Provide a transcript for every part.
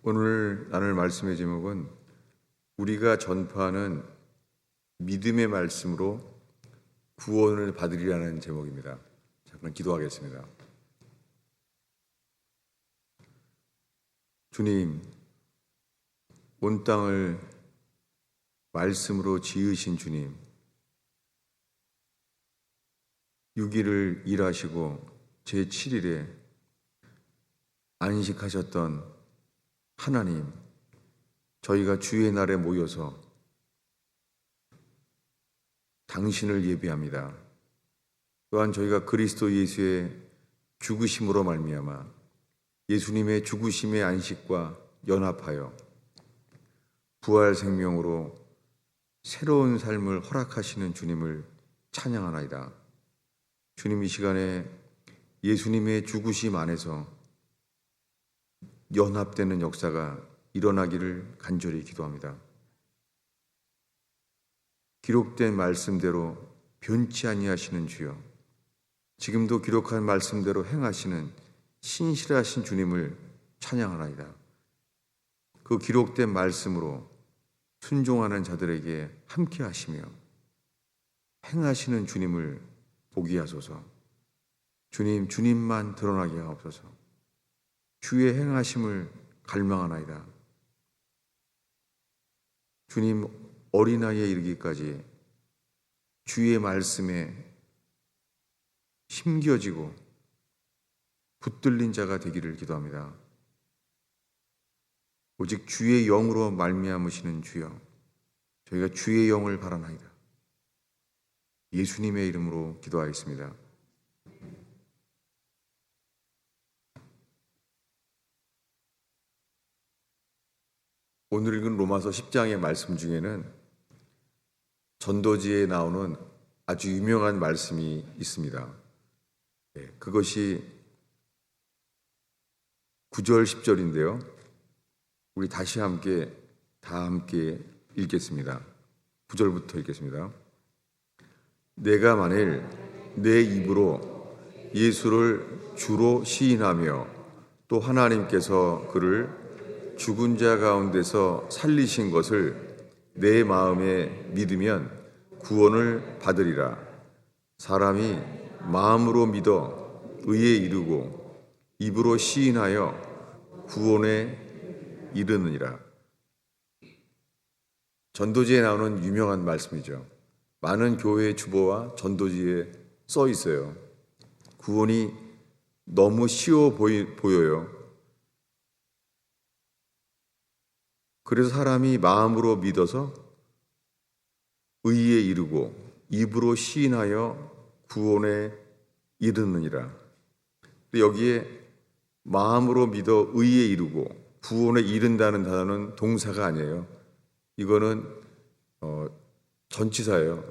오늘 나눌 말씀의 제목은 우리가 전파하는 믿음의 말씀으로 구원을 받으리라는 제목입니다. 잠깐 기도하겠습니다. 주님, 온 땅을 말씀으로 지으신 주님, 6일을 일하시고 제7일에 안식하셨던 하나님, 저희가 주의 날에 모여서 당신을 예배합니다. 또한 저희가 그리스도 예수의 죽으심으로 말미암아 예수님의 죽으심의 안식과 연합하여 부활 생명으로 새로운 삶을 허락하시는 주님을 찬양하나이다. 주님, 이 시간에 예수님의 죽으심 안에서 연합되는 역사가 일어나기를 간절히 기도합니다. 기록된 말씀대로 변치 아니하시는 주여, 지금도 기록한 말씀대로 행하시는 신실하신 주님을 찬양하나이다. 그 기록된 말씀으로 순종하는 자들에게 함께 하시며 행하시는 주님을 보게 하소서. 주님, 주님만 드러나게 하옵소서. 주의 행하심을 갈망하나이다. 주님, 어린아이에 이르기까지 주의 말씀에 힘겨지고 붙들린 자가 되기를 기도합니다. 오직 주의 영으로 말미암으시는 주여, 저희가 주의 영을 바라나이다. 예수님의 이름으로 기도하겠습니다. 오늘 읽은 로마서 10장의 말씀 중에는 전도지에 나오는 아주 유명한 말씀이 있습니다. 그것이 9절, 10절인데요. 우리 다 함께 읽겠습니다. 9절부터 읽겠습니다. 내가 만일 내 입으로 예수를 주로 시인하며 또 하나님께서 그를 죽은 자 가운데서 살리신 것을 내 마음에 믿으면 구원을 받으리라. 사람이 마음으로 믿어 의에 이르고 입으로 시인하여 구원에 이르느니라. 전도지에 나오는 유명한 말씀이죠. 많은 교회의 주보와 전도지에 써 있어요. 구원이 너무 쉬워 보여요. 그래서 사람이 마음으로 믿어서 의에 이르고 입으로 시인하여 구원에 이르느니라. 여기에 마음으로 믿어 의에 이르고 구원에 이른다는 단어는 동사가 아니에요. 이거는 전치사예요.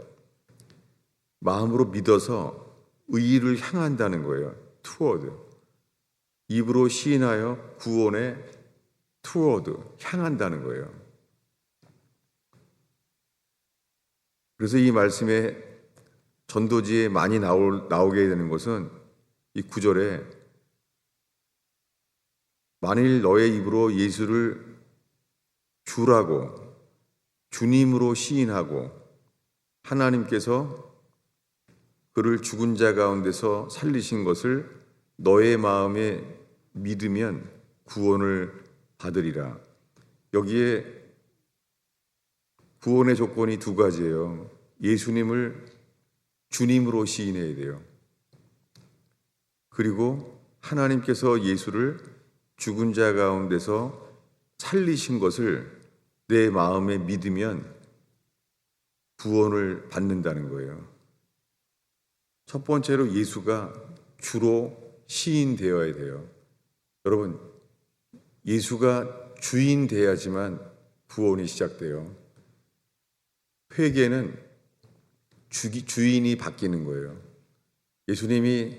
마음으로 믿어서 의를 향한다는 거예요. toward. 입으로 시인하여 구원에 toward, 향한다는 거예요. 그래서 이 말씀에 전도지에 많이 나오게 되는 것은 이 9절에 만일 너의 입으로 예수를 주라고 주님으로 시인하고 하나님께서 그를 죽은 자 가운데서 살리신 것을 너의 마음에 믿으면 구원을 받으리라. 여기에 구원의 조건이 두 가지예요. 예수님을 주님으로 시인해야 돼요. 그리고 하나님께서 예수를 죽은 자 가운데서 살리신 것을 내 마음에 믿으면 구원을 받는다는 거예요. 첫 번째로 예수가 주로 시인되어야 돼요. 여러분, 예수가 주인 돼야지만 구원이 시작돼요. 회개는 주인이 바뀌는 거예요. 예수님이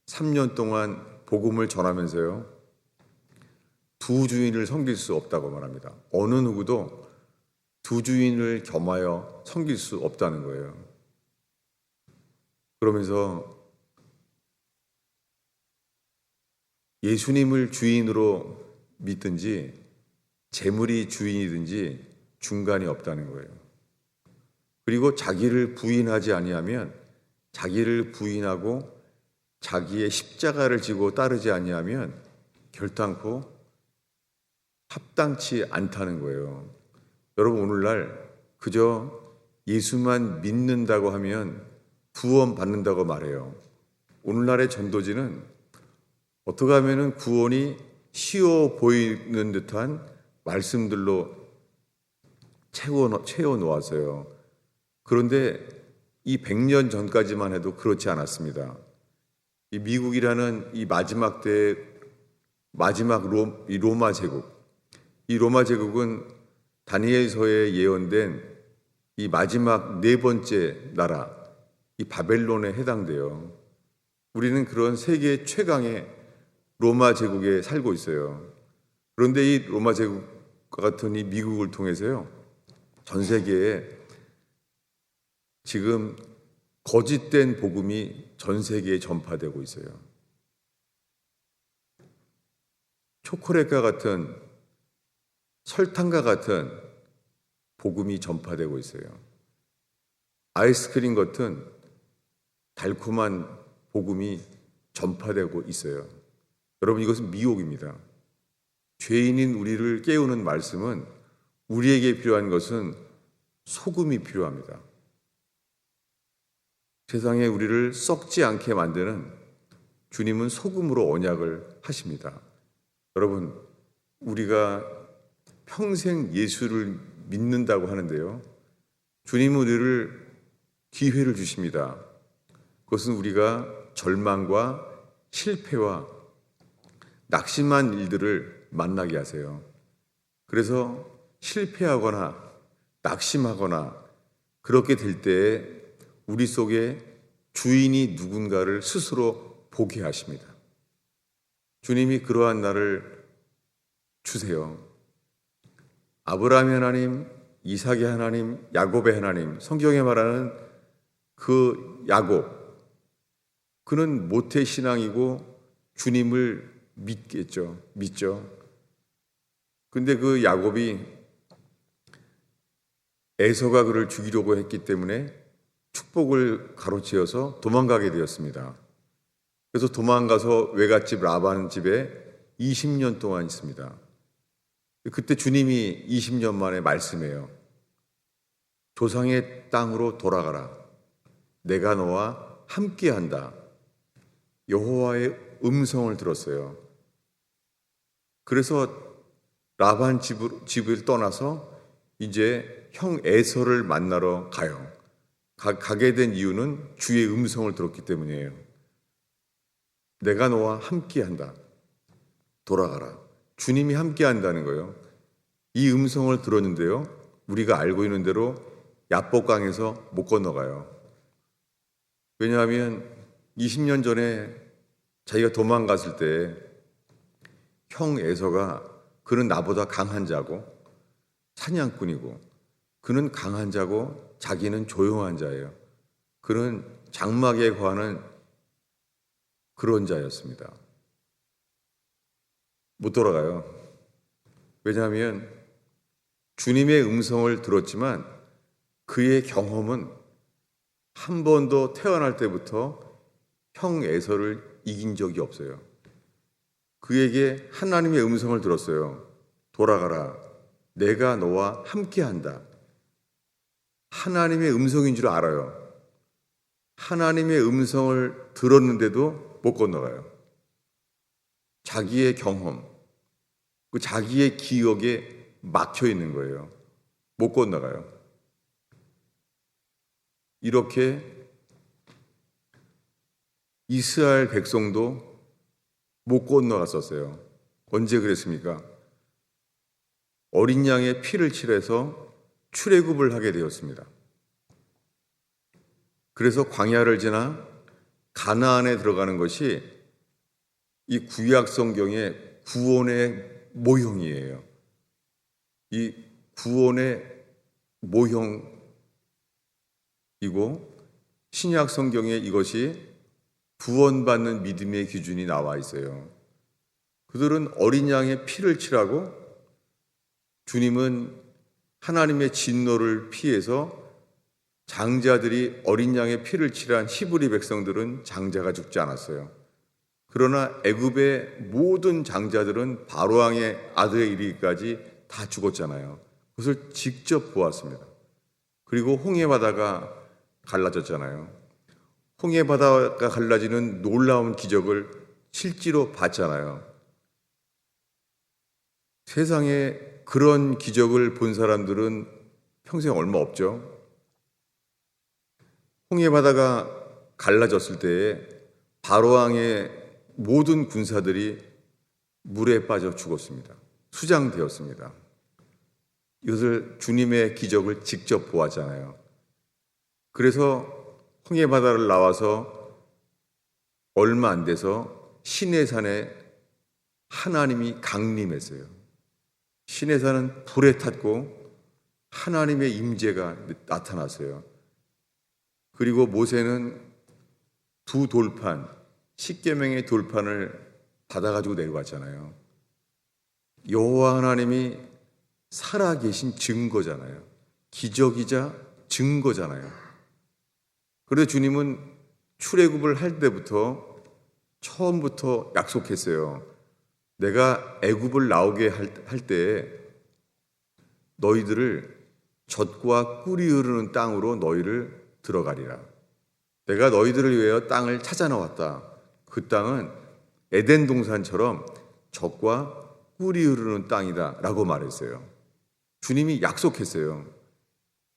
3년 동안 복음을 전하면서요, 두 주인을 섬길 수 없다고 말합니다. 어느 누구도 두 주인을 겸하여 섬길 수 없다는 거예요. 그러면서 예수님을 주인으로 믿든지 재물이 주인이든지 중간이 없다는 거예요. 그리고 자기를 부인하지 아니하면, 자기를 부인하고 자기의 십자가를 지고 따르지 아니하면 결단코 합당치 않다는 거예요. 여러분, 오늘날 그저 예수만 믿는다고 하면 구원 받는다고 말해요. 오늘날의 전도지는 어떻게 하면 구원이 쉬워 보이는 듯한 말씀들로 채워 놓았어요. 그런데 이 100년 전까지만 해도 그렇지 않았습니다. 이 미국이라는 이 마지막 때의 마지막 로마 제국, 이 로마 제국은 다니엘서에 예언된 이 마지막 네 번째 나라, 이 바벨론에 해당돼요. 우리는 그런 세계 최강의 로마 제국에 살고 있어요. 그런데 이 로마 제국과 같은 이 미국을 통해서요, 전 세계에 지금 거짓된 복음이 전 세계에 전파되고 있어요. 초콜릿과 같은, 설탕과 같은 복음이 전파되고 있어요. 아이스크림 같은 달콤한 복음이 전파되고 있어요. 여러분, 이것은 미혹입니다. 죄인인 우리를 깨우는 말씀은, 우리에게 필요한 것은 소금이 필요합니다. 세상에 우리를 썩지 않게 만드는 주님은 소금으로 언약을 하십니다. 여러분, 우리가 평생 예수를 믿는다고 하는데요, 주님은 우리를 기회를 주십니다. 그것은 우리가 절망과 실패와 낙심한 일들을 만나게 하세요. 그래서 실패하거나 낙심하거나 그렇게 될 때에 우리 속에 주인이 누군가를 스스로 보게 하십니다. 주님이 그러한 날을 주세요. 아브라함의 하나님, 이삭의 하나님, 야곱의 하나님, 성경에 말하는 그 야곱, 그는 모태신앙이고 주님을 믿죠. 근데 그 야곱이 에서가 그를 죽이려고 했기 때문에 축복을 가로채어서 도망가게 되었습니다. 그래서 도망가서 외갓집 라반 집에 20년 동안 있습니다. 그때 주님이 20년 만에 말씀해요. 조상의 땅으로 돌아가라. 내가 너와 함께한다. 여호와의 음성을 들었어요. 그래서 라반 집을 떠나서 이제 형 에서를 만나러 가요. 가게 된 이유는 주의 음성을 들었기 때문이에요. 내가 너와 함께한다. 돌아가라. 주님이 함께한다는 거예요. 이 음성을 들었는데요, 우리가 알고 있는 대로 야복강에서 못 건너가요. 왜냐하면 20년 전에 자기가 도망갔을 때 형 에서가, 그는 나보다 강한 자고 사냥꾼이고, 그는 강한 자고 자기는 조용한 자예요. 그는 장막에 거하는 그런 자였습니다. 못 돌아가요. 왜냐하면 주님의 음성을 들었지만 그의 경험은 한 번도 태어날 때부터 형 에서를 이긴 적이 없어요. 그에게 하나님의 음성을 들었어요. 돌아가라. 내가 너와 함께한다. 하나님의 음성인 줄 알아요. 하나님의 음성을 들었는데도 못 건너가요. 자기의 경험, 그 자기의 기억에 막혀 있는 거예요. 못 건너가요. 이렇게 이스라엘 백성도 못 건너갔었어요. 언제 그랬습니까? 어린 양의 피를 칠해서 출애굽을 하게 되었습니다. 그래서 광야를 지나 가나안에 들어가는 것이 이 구약 성경의 구원의 모형이에요. 이 구원의 모형이고 신약 성경에 이것이 구원받는 믿음의 기준이 나와 있어요. 그들은 어린 양의 피를 칠하고 주님은 하나님의 진노를 피해서 장자들이 어린 양의 피를 칠한 히브리 백성들은 장자가 죽지 않았어요. 그러나 애굽의 모든 장자들은 바로 왕의 아들에 이르기까지 다 죽었잖아요. 그것을 직접 보았습니다. 그리고 홍해 바다가 갈라졌잖아요. 홍해 바다가 갈라지는 놀라운 기적을 실제로 봤잖아요. 세상에 그런 기적을 본 사람들은 평생 얼마 없죠. 홍해 바다가 갈라졌을 때에 바로왕의 모든 군사들이 물에 빠져 죽었습니다. 수장되었습니다. 이것을 주님의 기적을 직접 보았잖아요. 그래서 홍해 바다를 나와서 얼마 안 돼서 시내산에 하나님이 강림했어요. 시내산은 불에 탔고 하나님의 임재가 나타났어요. 그리고 모세는 두 돌판, 십계명의 돌판을 받아가지고 내려왔잖아요. 여호와 하나님이 살아계신 증거잖아요. 기적이자 증거잖아요. 그런데 주님은 출애굽을 할 때부터 처음부터 약속했어요. 내가 애굽을 나오게 할 때에 너희들을 젖과 꿀이 흐르는 땅으로 너희를 들어가리라. 내가 너희들을 위하여 땅을 찾아 놓았다. 그 땅은 에덴 동산처럼 젖과 꿀이 흐르는 땅이다 라고 말했어요. 주님이 약속했어요.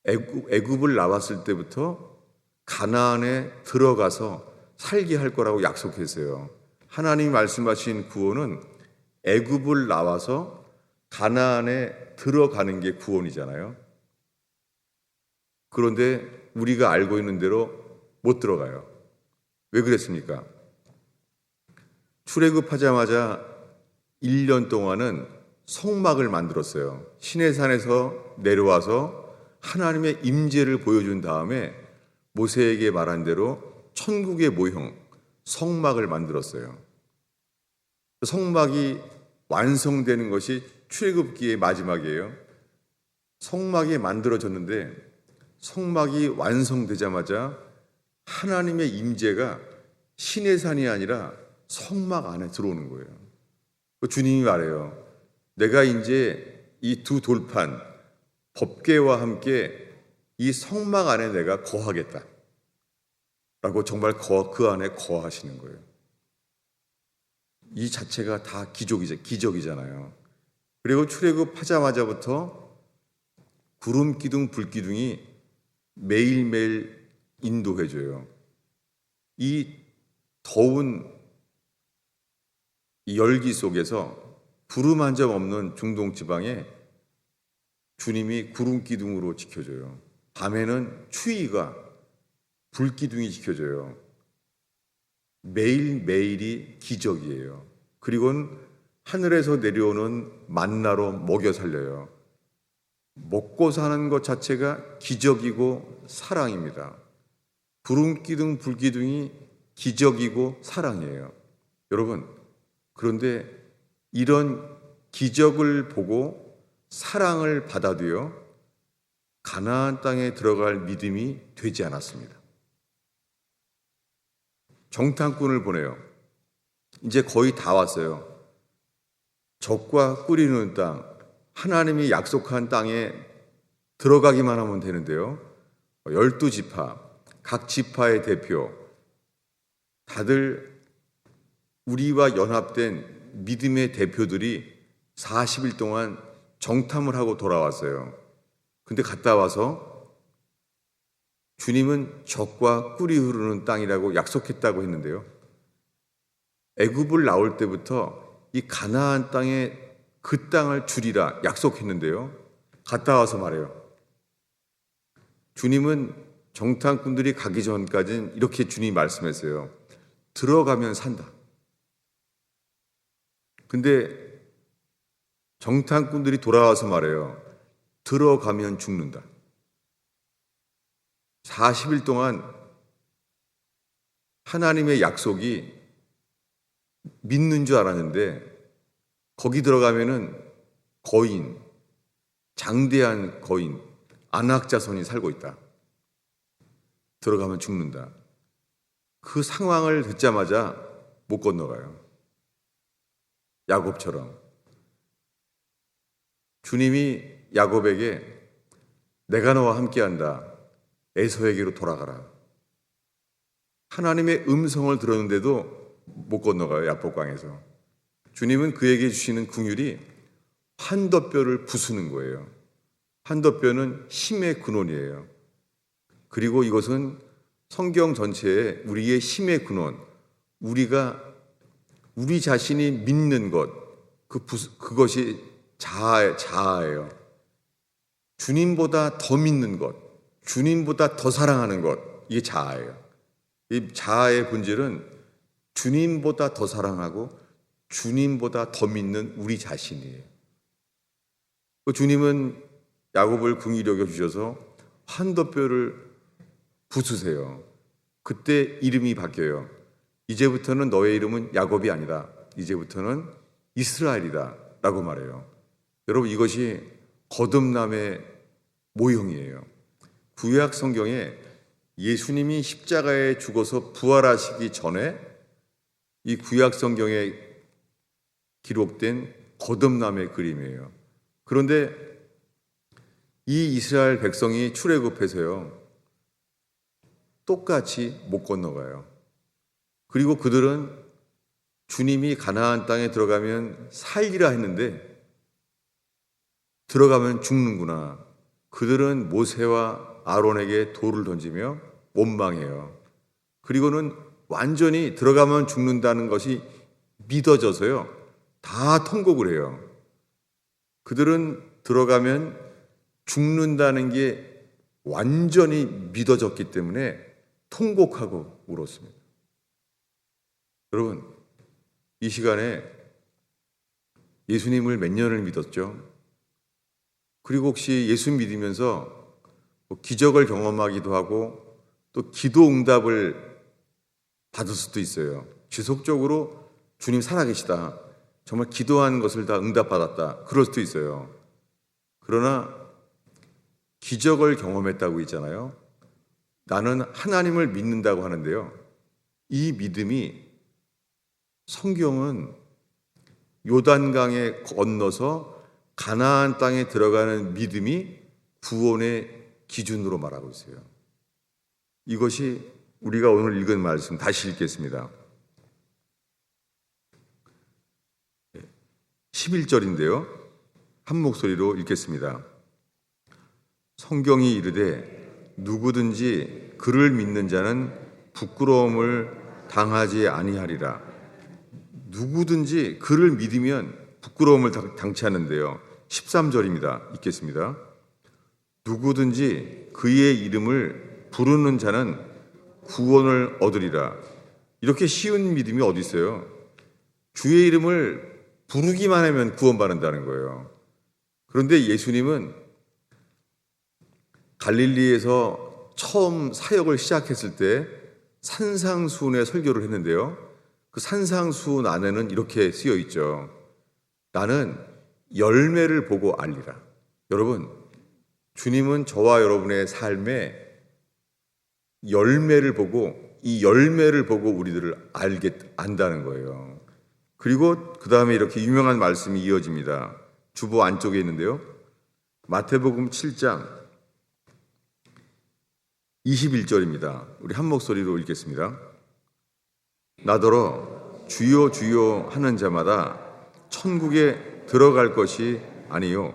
애굽을 나왔을 때부터 가나안에 들어가서 살게 할 거라고 약속했어요. 하나님이 말씀하신 구원은 애굽을 나와서 가나안에 들어가는 게 구원이잖아요. 그런데 우리가 알고 있는 대로 못 들어가요. 왜 그랬습니까? 출애굽하자마자 1년 동안은 성막을 만들었어요. 시내산에서 내려와서 하나님의 임재를 보여준 다음에 모세에게 말한 대로 천국의 모형, 성막을 만들었어요. 성막이 완성되는 것이 출애굽기의 마지막이에요. 성막이 만들어졌는데 성막이 완성되자마자 하나님의 임재가 시내산이 아니라 성막 안에 들어오는 거예요. 주님이 말해요. 내가 이제 이 두 돌판, 법궤와 함께 이 성막 안에 내가 거하겠다. 라고 정말 그 안에 거하시는 거예요. 이 자체가 다 기적이잖아요. 그리고 출애굽하자마자부터 구름 기둥, 불 기둥이 매일매일 인도해줘요. 이 더운 이 열기 속에서 구름 한 점 없는 중동 지방에 주님이 구름 기둥으로 지켜줘요. 밤에는 추위가 불 기둥이 지켜줘요. 매일매일이 기적이에요. 그리고는 하늘에서 내려오는 만나로 먹여 살려요. 먹고 사는 것 자체가 기적이고 사랑입니다. 구름 기둥, 불 기둥이 기적이고 사랑이에요. 여러분, 그런데 이런 기적을 보고 사랑을 받아도요, 가나안 땅에 들어갈 믿음이 되지 않았습니다. 정탐꾼을 보내요. 이제 거의 다 왔어요. 젖과 꿀이 흐르는 땅, 하나님이 약속한 땅에 들어가기만 하면 되는데요. 12지파, 각 지파의 대표, 다들 우리와 연합된 믿음의 대표들이 40일 동안 정탐을 하고 돌아왔어요. 근데 갔다 와서 주님은 젖과 꿀이 흐르는 땅이라고 약속했다고 했는데요. 애굽을 나올 때부터 이 가나안 땅에 그 땅을 주리라 약속했는데요. 갔다 와서 말해요. 주님은 정탐꾼들이 가기 전까지는 이렇게 주님이 말씀했어요. 들어가면 산다. 근데 정탐꾼들이 돌아와서 말해요. 들어가면 죽는다. 40일 동안 하나님의 약속이 믿는 줄 알았는데 거기 들어가면은 거인, 장대한 거인 아낙 자손이 살고 있다. 들어가면 죽는다. 그 상황을 듣자마자 못 건너가요. 야곱처럼. 주님이 야곱에게 내가 너와 함께한다. 에서에게로 돌아가라. 하나님의 음성을 들었는데도 못 건너가요. 야복강에서. 주님은 그에게 주시는 긍휼이 환더뼈를 부수는 거예요. 환더뼈는 힘의 근원이에요. 그리고 이것은 성경 전체에 우리의 힘의 근원, 우리 자신이 믿는 것, 그것이 자아예요. 주님보다 더 믿는 것, 주님보다 더 사랑하는 것, 이게 자아예요. 이 자아의 본질은 주님보다 더 사랑하고 주님보다 더 믿는 우리 자신이에요. 주님은 야곱을 긍휼히 여겨 주셔서 환더뼈를 부수세요. 그때 이름이 바뀌어요. 이제부터는 너의 이름은 야곱이 아니다. 이제부터는 이스라엘이다 라고 말해요. 여러분, 이것이 거듭남의 모형이에요. 구약 성경에 예수님이 십자가에 죽어서 부활하시기 전에 이 구약 성경에 기록된 거듭남의 그림이에요. 그런데 이 이스라엘 백성이 출애굽해서요, 똑같이 못 건너가요. 그리고 그들은 주님이 가나안 땅에 들어가면 살리라 했는데 들어가면 죽는구나. 그들은 모세와 아론에게 돌을 던지며 원망해요. 그리고는 완전히 들어가면 죽는다는 것이 믿어져서요, 다 통곡을 해요. 그들은 들어가면 죽는다는 게 완전히 믿어졌기 때문에 통곡하고 울었습니다. 여러분, 이 시간에 예수님을 몇 년을 믿었죠? 그리고 혹시 예수 믿으면서 기적을 경험하기도 하고 또 기도 응답을 받을 수도 있어요. 지속적으로 주님 살아계시다, 정말 기도한 것을 다 응답받았다, 그럴 수도 있어요. 그러나 기적을 경험했다고 있잖아요. 나는 하나님을 믿는다고 하는데요, 이 믿음이 성경은 요단강에 건너서 가나안 땅에 들어가는 믿음이 구원의 기준으로 말하고 있어요. 이것이 우리가 오늘 읽은 말씀 다시 읽겠습니다. 11절인데요. 한 목소리로 읽겠습니다. 성경이 이르되 누구든지 그를 믿는 자는 부끄러움을 당하지 아니하리라. 누구든지 그를 믿으면 부끄러움을 당치 않는데요. 13절입니다. 읽겠습니다. 누구든지 그의 이름을 부르는 자는 구원을 얻으리라. 이렇게 쉬운 믿음이 어디 있어요? 주의 이름을 부르기만 하면 구원받는다는 거예요. 그런데 예수님은 갈릴리에서 처음 사역을 시작했을 때 산상수훈의 설교를 했는데요. 그 산상수훈 안에는 이렇게 쓰여 있죠. 나는 열매를 보고 알리라. 여러분, 주님은 저와 여러분의 삶에 열매를 보고, 이 열매를 보고 우리들을 안다는 거예요. 그리고 그 다음에 이렇게 유명한 말씀이 이어집니다. 주보 안쪽에 있는데요. 마태복음 7장 21절입니다. 우리 한 목소리로 읽겠습니다. 나더러 주여 주여 하는 자마다 천국에 들어갈 것이 아니요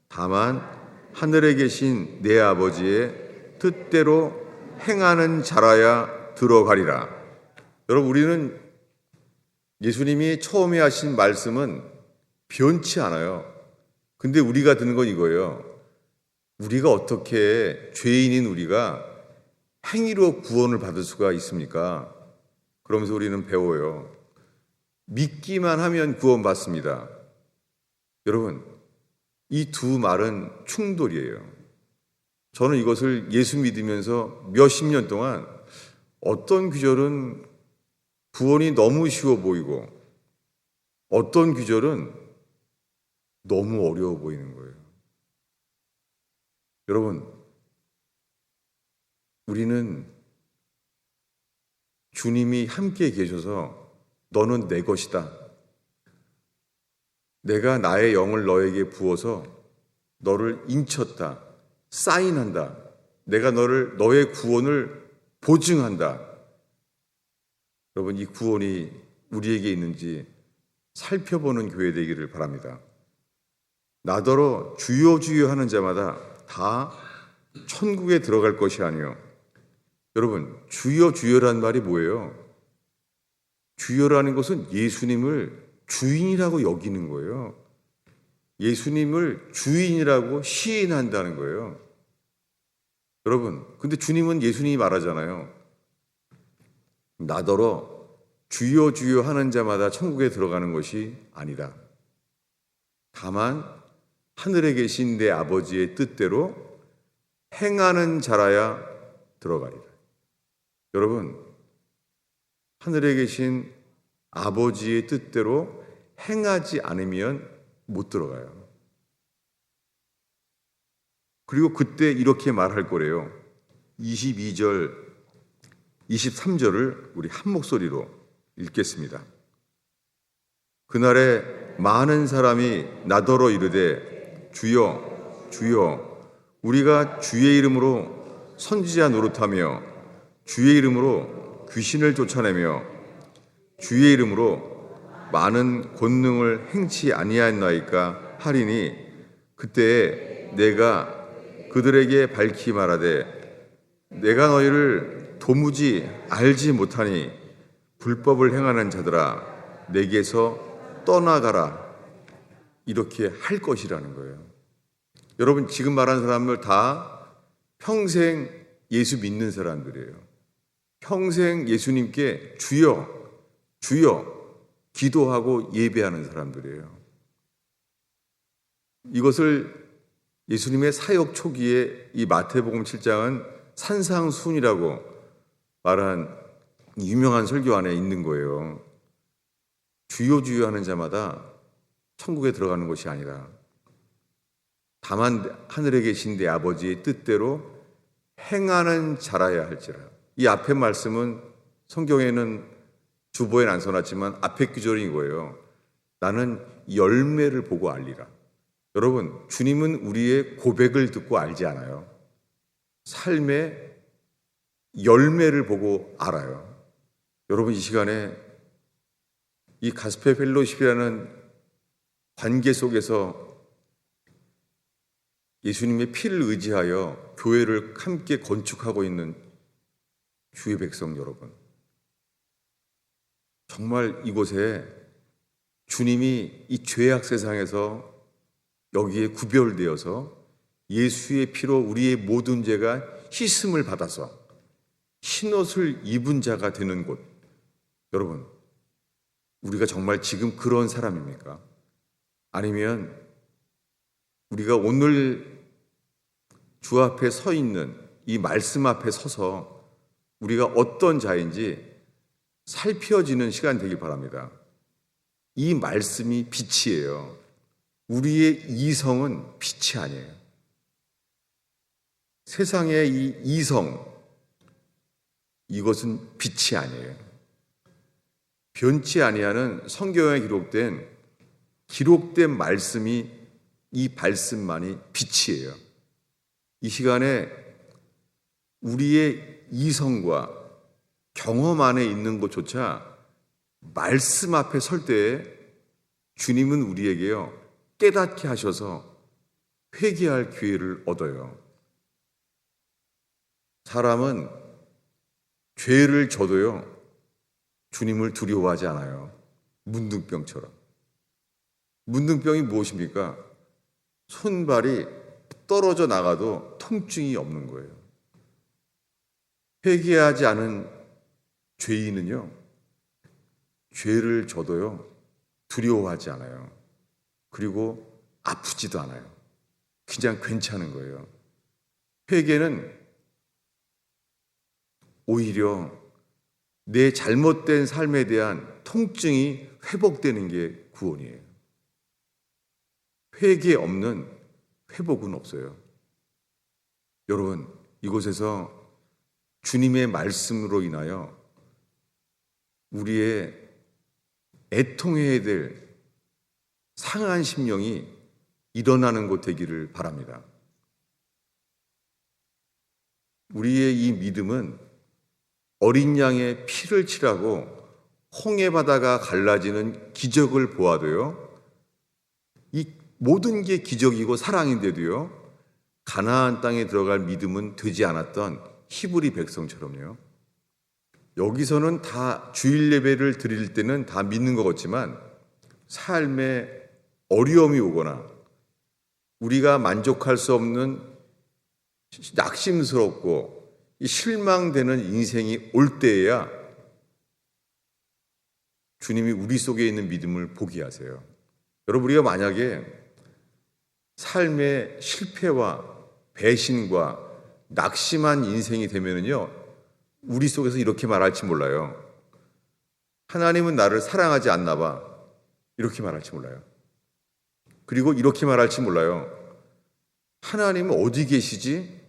다만 하늘에 계신 내 아버지의 뜻대로 행하는 자라야 들어가리라. 여러분, 우리는 예수님이 처음에 하신 말씀은 변치 않아요. 근데 우리가 듣는 건 이거예요. 우리가 어떻게, 죄인인 우리가 행위로 구원을 받을 수가 있습니까? 그러면서 우리는 배워요. 믿기만 하면 구원받습니다. 여러분, 이 두 말은 충돌이에요. 저는 이것을 예수 믿으면서 몇십 년 동안 어떤 귀절은 구원이 너무 쉬워 보이고 어떤 귀절은 너무 어려워 보이는 거예요. 여러분, 우리는 주님이 함께 계셔서 너는 내 것이다. 내가 나의 영을 너에게 부어서 너를 인쳤다. 사인한다. 내가 너의 구원을 보증한다. 여러분, 이 구원이 우리에게 있는지 살펴보는 교회 되기를 바랍니다. 나더러 주여 주여 하는 자마다 다 천국에 들어갈 것이 아니요. 여러분, 주여 주여라는 말이 뭐예요? 주여라는 것은 예수님을 주인이라고 여기는 거예요. 예수님을 주인이라고 시인한다는 거예요. 여러분, 근데 주님은 예수님이 말하잖아요. 나더러 주여 주여 하는 자마다 천국에 들어가는 것이 아니다. 다만 하늘에 계신 내 아버지의 뜻대로 행하는 자라야 들어가리라. 여러분, 하늘에 계신 아버지의 뜻대로 행하지 않으면 못 들어가요. 그리고 그때 이렇게 말할 거래요. 22절, 23절을 우리 한 목소리로 읽겠습니다. 그날에 많은 사람이 나더러 이르되 주여 주여 우리가 주의 이름으로 선지자 노릇하며 주의 이름으로 귀신을 쫓아내며 주의 이름으로 많은 권능을 행치 아니하였나이까 하리니 그때에 내가 그들에게 밝히 말하되 내가 너희를 도무지 알지 못하니 불법을 행하는 자들아 내게서 떠나가라. 이렇게 할 것이라는 거예요. 여러분, 지금 말하는 사람들 다 평생 예수 믿는 사람들이에요. 평생 예수님께 주여 주여 기도하고 예배하는 사람들이에요. 이것을 예수님의 사역 초기에 이 마태복음 7장은 산상순이라고 말한 유명한 설교 안에 있는 거예요. 주여 주여 하는 자마다 천국에 들어가는 것이 아니라 다만 하늘에 계신 내 아버지의 뜻대로 행하는 자라야 할지라. 이 앞에 말씀은 성경에는 주보에는 안 써놨지만 앞에 구절이 이거예요. 나는 열매를 보고 알리라. 여러분, 주님은 우리의 고백을 듣고 알지 않아요. 삶의 열매를 보고 알아요. 여러분, 이 시간에 이 가스페 펠로십이라는 관계 속에서 예수님의 피를 의지하여 교회를 함께 건축하고 있는 주의 백성 여러분, 정말 이곳에 주님이 이 죄악 세상에서 여기에 구별되어서 예수의 피로 우리의 모든 죄가 씻음을 받아서 흰옷을 입은 자가 되는 곳, 여러분, 우리가 정말 지금 그런 사람입니까? 아니면 우리가 오늘 주 앞에 서 있는 이 말씀 앞에 서서 우리가 어떤 자인지 살펴지는 시간 되길 바랍니다. 이 말씀이 빛이에요. 우리의 이성은 빛이 아니에요. 세상의 이 이성, 이것은 빛이 아니에요. 변치 아니하는 성경에 기록된 말씀이, 이 말씀만이 빛이에요. 이 시간에 우리의 이성과 경험 안에 있는 것조차 말씀 앞에 설 때에 주님은 우리에게요 깨닫게 하셔서 회개할 기회를 얻어요. 사람은 죄를 져도요 주님을 두려워하지 않아요. 문둥병처럼. 문둥병이 무엇입니까? 손발이 떨어져 나가도 통증이 없는 거예요. 회개하지 않은 죄인은요 죄를 져도요 두려워하지 않아요. 그리고 아프지도 않아요. 그냥 괜찮은 거예요. 회개는 오히려 내 잘못된 삶에 대한 통증이 회복되는 게 구원이에요. 회개 없는 회복은 없어요. 여러분, 이곳에서 주님의 말씀으로 인하여 우리의 애통해야 될 상한 심령이 일어나는 곳 되기를 바랍니다. 우리의 이 믿음은 어린 양의 피를 칠하고 홍해 바다가 갈라지는 기적을 보아도요, 이 모든 게 기적이고 사랑인데도요, 가나안 땅에 들어갈 믿음은 되지 않았던 히브리 백성처럼요. 여기서는 다 주일 예배를 드릴 때는 다 믿는 것 같지만 삶에 어려움이 오거나 우리가 만족할 수 없는 낙심스럽고 실망되는 인생이 올 때에야 주님이 우리 속에 있는 믿음을 포기하세요. 여러분, 우리가 만약에 삶의 실패와 배신과 낙심한 인생이 되면은요, 우리 속에서 이렇게 말할지 몰라요. 하나님은 나를 사랑하지 않나 봐. 이렇게 말할지 몰라요. 그리고 이렇게 말할지 몰라요. 하나님은 어디 계시지?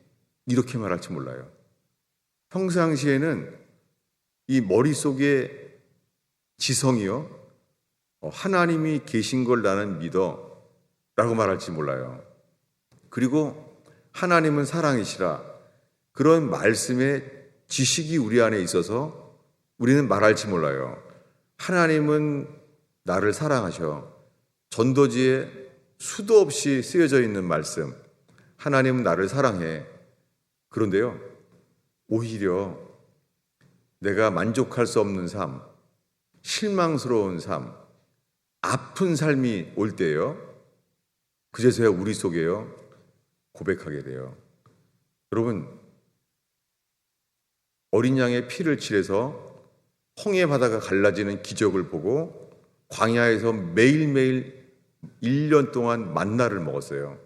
이렇게 말할지 몰라요. 평상시에는 이 머릿속에 지성이요, 하나님이 계신 걸 나는 믿어 라고 말할지 몰라요. 그리고 하나님은 사랑이시라, 그런 말씀의 지식이 우리 안에 있어서 우리는 말할지 몰라요. 하나님은 나를 사랑하셔. 전도지에 수도 없이 쓰여져 있는 말씀, 하나님은 나를 사랑해. 그런데요, 오히려 내가 만족할 수 없는 삶, 실망스러운 삶, 아픈 삶이 올 때요, 그제서야 우리 속에요 고백하게 돼요. 여러분, 어린 양의 피를 칠해서 홍해 바다가 갈라지는 기적을 보고 광야에서 매일매일 1년 동안 만나를 먹었어요.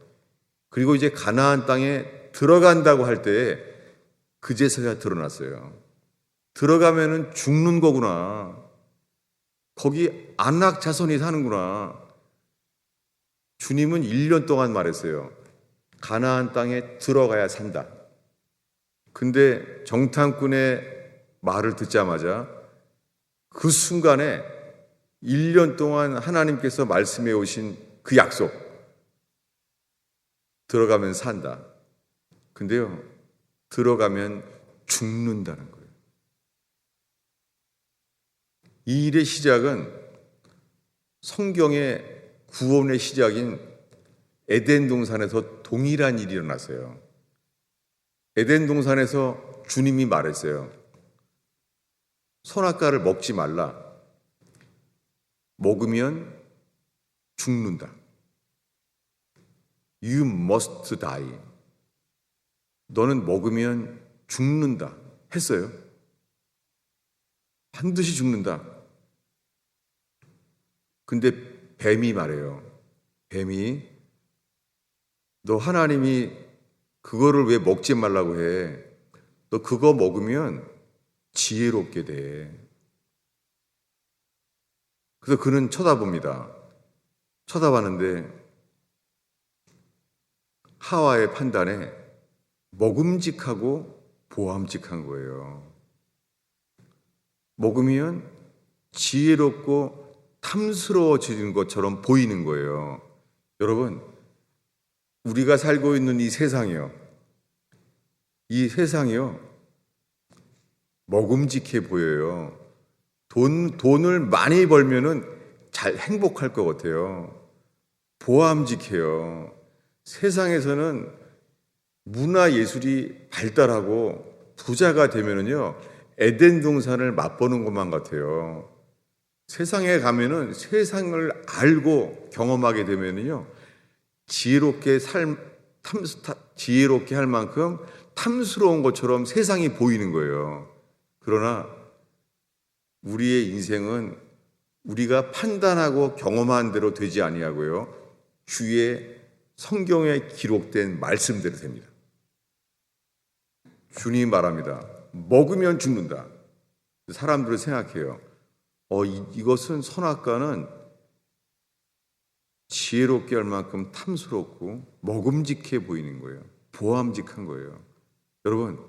그리고 이제 가나안 땅에 들어간다고 할 때에 그제서야 드러났어요. 들어가면은 죽는 거구나. 거기 안악 자손이 사는구나. 주님은 1년 동안 말했어요. 가나안 땅에 들어가야 산다. 근데 정탐꾼의 말을 듣자마자 그 순간에 1년 동안 하나님께서 말씀해 오신 그 약속, 들어가면 산다. 근데요, 들어가면 죽는다는 거예요. 이 일의 시작은 성경의 구원의 시작인 에덴 동산에서 동일한 일이 일어났어요. 에덴 동산에서 주님이 말했어요. 선악과를 먹지 말라. 먹으면 죽는다. You must die. 너는 먹으면 죽는다. 했어요. 반드시 죽는다. 근데 뱀이 말해요. 뱀이, 너 하나님이 그거를 왜 먹지 말라고 해? 너 그거 먹으면 지혜롭게 돼. 그래서 그는 쳐다봅니다. 쳐다봤는데 하와의 판단에 먹음직하고 보암직한 거예요. 먹으면 지혜롭고 탐스러워지는 것처럼 보이는 거예요. 여러분, 우리가 살고 있는 이 세상이요, 이 세상이요, 먹음직해 보여요. 돈을 많이 벌면은 잘 행복할 것 같아요. 보암직해요. 세상에서는 문화 예술이 발달하고 부자가 되면은요, 에덴 동산을 맛보는 것만 같아요. 세상에 가면은 세상을 알고 경험하게 되면은요, 지혜롭게 할 만큼 탐스러운 것처럼 세상이 보이는 거예요. 그러나 우리의 인생은 우리가 판단하고 경험한 대로 되지 아니하고요, 주의 성경에 기록된 말씀대로 됩니다. 주님 말합니다. 먹으면 죽는다. 사람들은 생각해요. 이것은 선악과는 지혜롭게 할 만큼 탐스럽고 먹음직해 보이는 거예요. 보암직한 거예요. 여러분,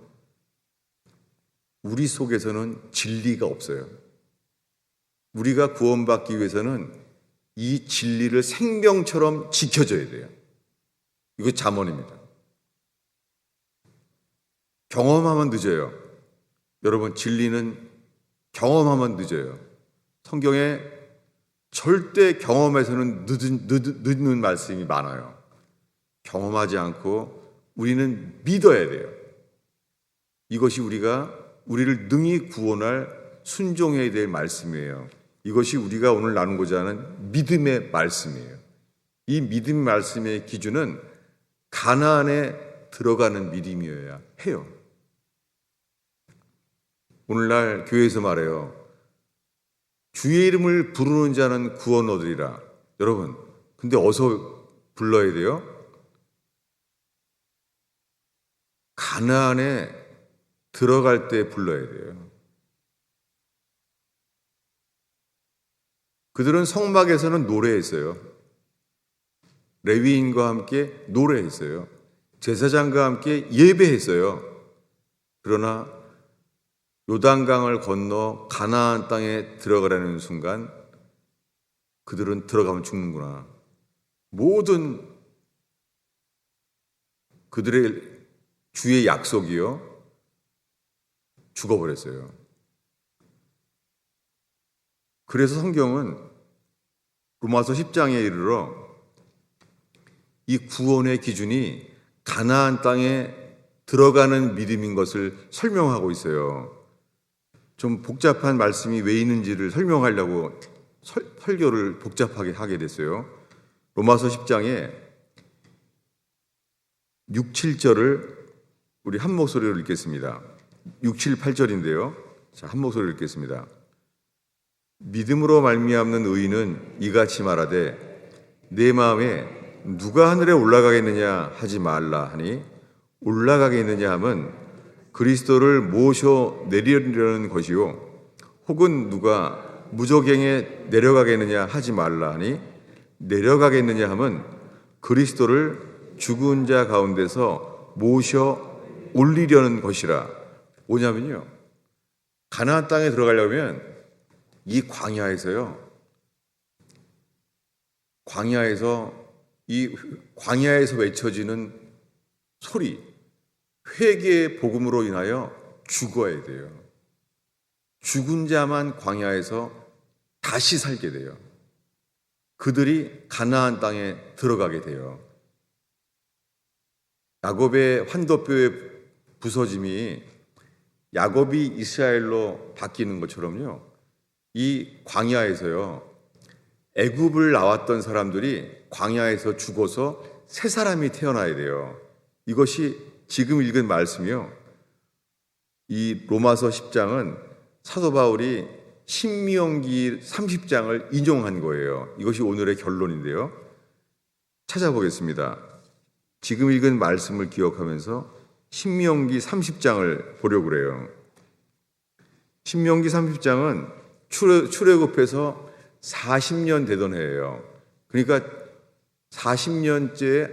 우리 속에서는 진리가 없어요. 우리가 구원받기 위해서는 이 진리를 생명처럼 지켜줘야 돼요. 이거 잠언입니다. 경험하면 늦어요. 여러분, 진리는 경험하면 늦어요. 성경에 절대 경험에서는 늦는 말씀이 많아요. 경험하지 않고 우리는 믿어야 돼요. 이것이 우리를 능히 구원할 순종해야 될 말씀이에요. 이것이 우리가 오늘 나누고자 하는 믿음의 말씀이에요. 이 믿음의 말씀의 기준은 가나안에 들어가는 믿음이어야 해요. 오늘날 교회에서 말해요. 주의 이름을 부르는 자는 구원 얻으리라. 여러분, 근데 어디서 불러야 돼요? 가나안에 들어갈 때 불러야 돼요. 그들은 성막에서는 노래했어요. 레위인과 함께 노래했어요. 제사장과 함께 예배했어요. 그러나 요단강을 건너 가나안 땅에 들어가려는 순간 그들은 들어가면 죽는구나. 모든 그들의 주의 약속이요 죽어버렸어요. 그래서 성경은 로마서 10장에 이르러 이 구원의 기준이 가나안 땅에 들어가는 믿음인 것을 설명하고 있어요. 좀 복잡한 말씀이 왜 있는지를 설명하려고 설교를 복잡하게 하게 됐어요. 로마서 10장에 6, 7절을 우리 한 목소리로 읽겠습니다. 6, 7, 8절인데요. 자, 한 목소리로 읽겠습니다. 믿음으로 말미암는 의인은 이같이 말하되 내 마음에 누가 하늘에 올라가겠느냐 하지 말라 하니 올라가겠느냐 함은 그리스도를 모셔 내리려는 것이요 혹은 누가 무저갱에 내려가겠느냐 하지 말라 하니 내려가겠느냐 함은 그리스도를 죽은 자 가운데서 모셔 올리려는 것이라. 뭐냐면요, 가나안 땅에 들어가려면 이 광야에서 외쳐지는 소리, 회개의 복음으로 인하여 죽어야 돼요. 죽은 자만 광야에서 다시 살게 돼요. 그들이 가나안 땅에 들어가게 돼요. 야곱의 환도뼈의 부서짐이 야곱이 이스라엘로 바뀌는 것처럼요, 이 광야에서요, 애굽을 나왔던 사람들이 광야에서 죽어서 새 사람이 태어나야 돼요. 이것이 지금 읽은 말씀이요, 이 로마서 10장은 사도 바울이 신명기 30장을 인용한 거예요. 이것이 오늘의 결론인데요. 찾아보겠습니다. 지금 읽은 말씀을 기억하면서 신명기 30장을 보려고 그래요. 신명기 30장은 출애굽해서 40년 되던 해예요. 그러니까 40년째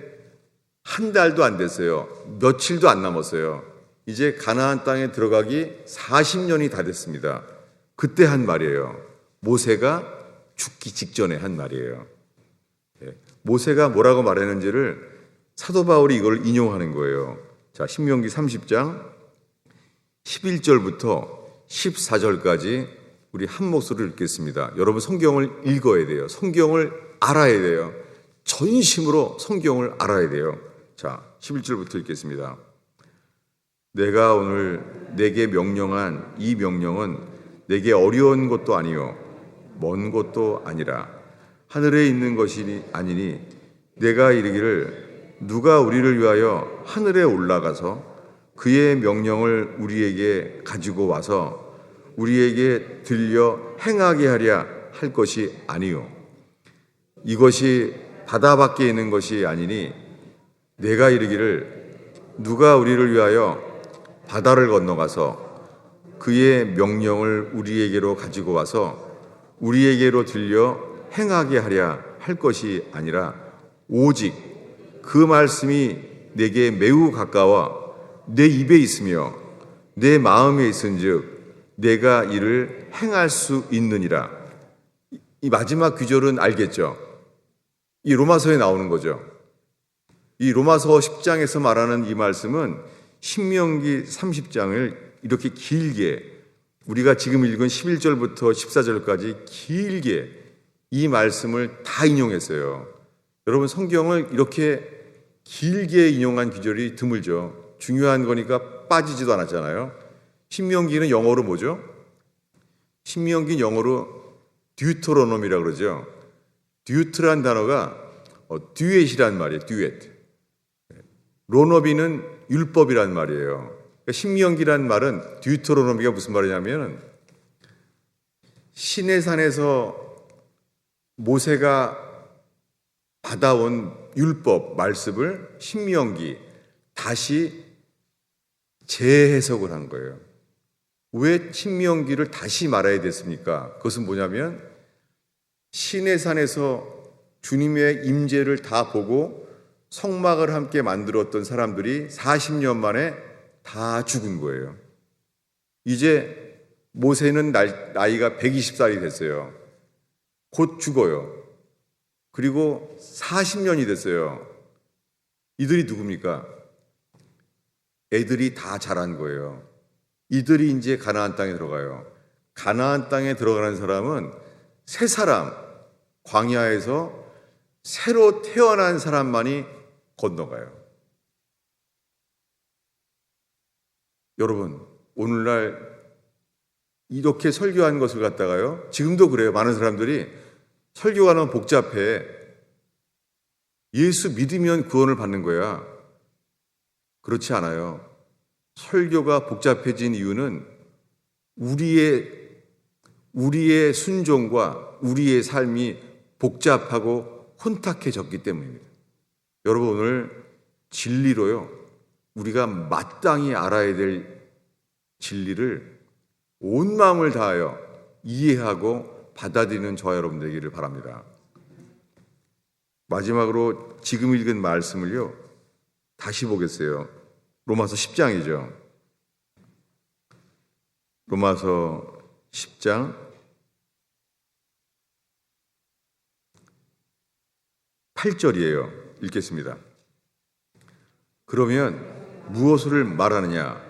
한 달도 안 됐어요. 며칠도 안 남았어요. 이제 가나안 땅에 들어가기 40년이 다 됐습니다. 그때 한 말이에요. 모세가 죽기 직전에 한 말이에요. 모세가 뭐라고 말했는지를 사도 바울이 이걸 인용하는 거예요. 자, 신명기 30장 11절부터 14절까지 우리 한 목소리를 읽겠습니다. 여러분, 성경을 읽어야 돼요. 성경을 알아야 돼요. 전심으로 성경을 알아야 돼요. 자, 11절부터 읽겠습니다. 내가 오늘 내게 명령한 이 명령은 내게 어려운 것도 아니요 먼 것도 아니라 하늘에 있는 것이 아니니 내가 이르기를 누가 우리를 위하여 하늘에 올라가서 그의 명령을 우리에게 가지고 와서 우리에게 들려 행하게 하랴 할 것이 아니요 이것이 바다 밖에 있는 것이 아니니 내가 이르기를 누가 우리를 위하여 바다를 건너가서 그의 명령을 우리에게로 가지고 와서 우리에게로 들려 행하게 하랴 할 것이 아니라 오직 그 말씀이 내게 매우 가까워 내 입에 있으며 내 마음에 있은즉 내가 이를 행할 수 있느니라. 이 마지막 구절은 알겠죠? 이 로마서에 나오는 거죠. 이 로마서 10장에서 말하는 이 말씀은 신명기 30장을 이렇게 길게, 우리가 지금 읽은 11절부터 14절까지 길게 이 말씀을 다 인용했어요. 여러분, 성경을 이렇게 길게 인용한 구절이 드물죠. 중요한 거니까 빠지지도 않았잖아요. 신명기는 영어로 뭐죠? 신명기는 영어로 듀토로놈이라고 그러죠. 듀트란 단어가 듀엣이란 말이에요. 듀엣. 로너비는 율법이란 말이에요. 그러니까 신명기란 말은, 듀토로노미가 무슨 말이냐면, 시내산에서 모세가 받아온 율법 말씀을 신명기 다시 재해석을 한 거예요. 왜 신명기를 다시 말해야 됐습니까? 그것은 뭐냐면, 시내산에서 주님의 임재를 다 보고 성막을 함께 만들었던 사람들이 40년 만에 다 죽은 거예요. 이제 모세는 나이가 120살이 됐어요. 곧 죽어요. 그리고 40년이 됐어요. 이들이 누굽니까? 애들이 다 자란 거예요. 이들이 이제 가나안 땅에 들어가요. 가나안 땅에 들어가는 사람은 새 사람, 광야에서 새로 태어난 사람만이 건너가요. 여러분, 오늘날 이렇게 설교한 것을 갖다가요, 지금도 그래요. 많은 사람들이 설교가 너무 복잡해. 예수 믿으면 구원을 받는 거야. 그렇지 않아요. 설교가 복잡해진 이유는 우리의 순종과 우리의 삶이 복잡하고 혼탁해졌기 때문입니다. 여러분, 오늘 진리로요, 우리가 마땅히 알아야 될 진리를 온 마음을 다하여 이해하고 받아들이는 저와 여러분 되기를 바랍니다. 마지막으로 지금 읽은 말씀을요, 다시 보겠어요. 로마서 10장이죠. 로마서 10장 8절이에요. 읽겠습니다. 그러면 무엇을 말하느냐?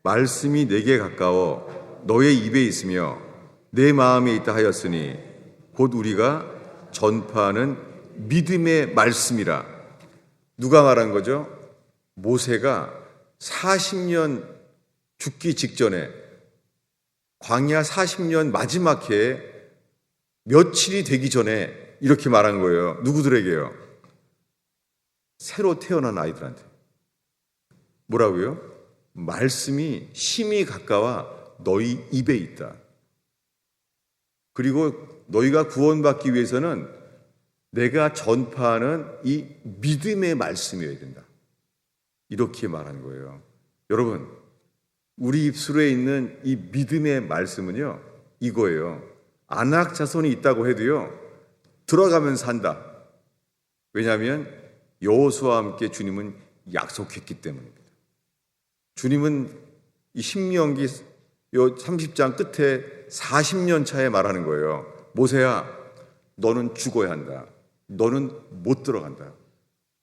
말씀이 내게 가까워 너의 입에 있으며 내 마음에 있다 하였으니 곧 우리가 전파하는 믿음의 말씀이라. 누가 말한 거죠? 모세가 40년 죽기 직전에, 광야 40년 마지막 해에 며칠이 되기 전에 이렇게 말한 거예요. 누구들에게요? 새로 태어난 아이들한테. 뭐라고요? 말씀이 심히 가까워 너희 입에 있다. 그리고 너희가 구원받기 위해서는 내가 전파하는 이 믿음의 말씀이어야 된다. 이렇게 말한 거예요. 여러분, 우리 입술에 있는 이 믿음의 말씀은요, 이거예요. 안악 자손이 있다고 해도요, 들어가면 산다. 왜냐하면 여호수아와 함께 주님은 약속했기 때문입니다. 주님은 이 신명기 30장 끝에 40년 차에 말하는 거예요. 모세야, 너는 죽어야 한다. 너는 못 들어간다.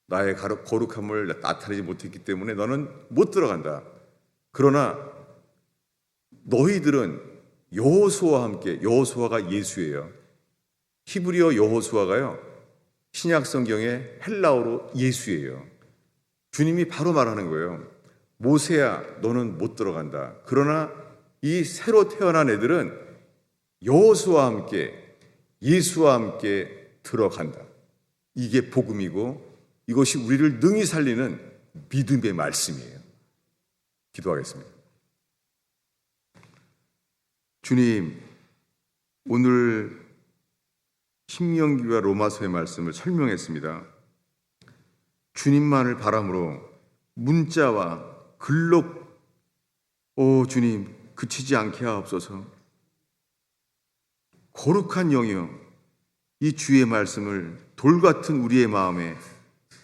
나의 거룩함을 나타내지 못했기 때문에 너는 못 들어간다. 그러나 너희들은 여호수아와 함께, 여호수아가 예수예요. 히브리어 여호수아가요, 신약 성경의 헬라어로 예수예요. 주님이 바로 말하는 거예요. 모세야, 너는 못 들어간다. 그러나 이 새로 태어난 애들은 여호수아와 함께, 예수와 함께 들어간다. 이게 복음이고 이것이 우리를 능히 살리는 믿음의 말씀이에요. 기도하겠습니다. 주님, 오늘 신명기와 로마서의 말씀을 설명했습니다. 주님만을 바람으로 문자와 글로 주님 그치지 않게 하옵소서. 거룩한 영이여, 이 주의 말씀을 돌같은 우리의 마음에,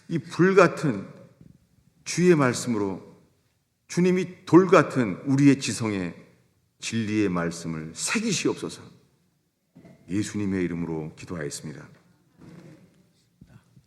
이 불같은 주의 말씀으로 주님이 돌 같은 우리의 지성에 진리의 말씀을 새기시옵소서. 예수님의 이름으로 기도하였습니다.